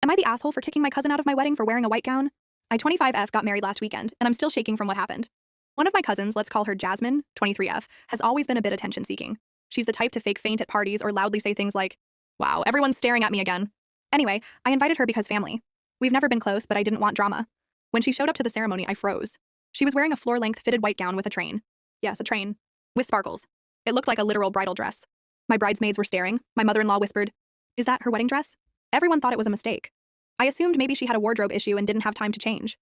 Am I the asshole for kicking my cousin out of my wedding for wearing a white gown? I 25F got married last weekend, and I'm still shaking from what happened. One of my cousins, let's call her Jasmine, 23F, has always been a bit attention-seeking. She's the type to fake faint at parties or loudly say things like, "Wow, everyone's staring at me again." Anyway, I invited her because family. We've never been close, but I didn't want drama. When she showed up to the ceremony, I froze. She was wearing a floor-length fitted white gown with a train. Yes, a train. With sparkles. It looked like a literal bridal dress. My bridesmaids were staring. My mother-in-law whispered, "Is that her wedding dress?" Everyone thought it was a mistake. I assumed maybe she had a wardrobe issue and didn't have time to change.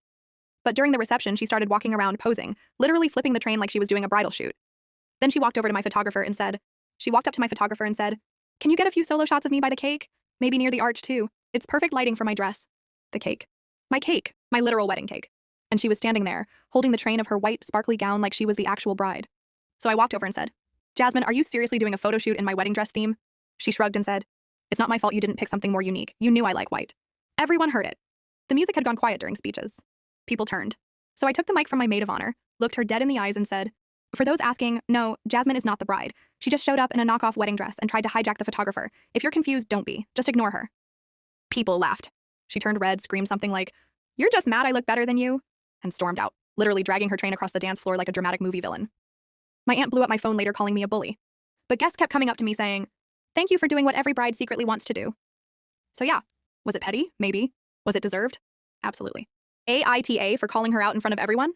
But during the reception, she started walking around posing, literally flipping the train like she was doing a bridal shoot. Then she walked up to my photographer and said, "Can you get a few solo shots of me by the cake? Maybe near the arch too. It's perfect lighting for my dress." The cake. My literal wedding cake. And she was standing there, holding the train of her white, sparkly gown like she was the actual bride. So I walked over and said, "Jasmine, are you seriously doing a photo shoot in my wedding dress theme?" She shrugged and said, "It's not my fault you didn't pick something more unique. You knew I like white." Everyone heard it. The music had gone quiet during speeches. People turned. So I took the mic from my maid of honor, looked her dead in the eyes and said, "For those asking, no, Jasmine is not the bride. She just showed up in a knockoff wedding dress and tried to hijack the photographer. If you're confused, don't be. Just ignore her." People laughed. She turned red, screamed something like, "You're just mad I look better than you," and stormed out, literally dragging her train across the dance floor like a dramatic movie villain. My aunt blew up my phone later calling me a bully. But guests kept coming up to me saying, "Thank you for doing what every bride secretly wants to do." So yeah, was it petty? Maybe. Was it deserved? Absolutely. AITA for calling her out in front of everyone?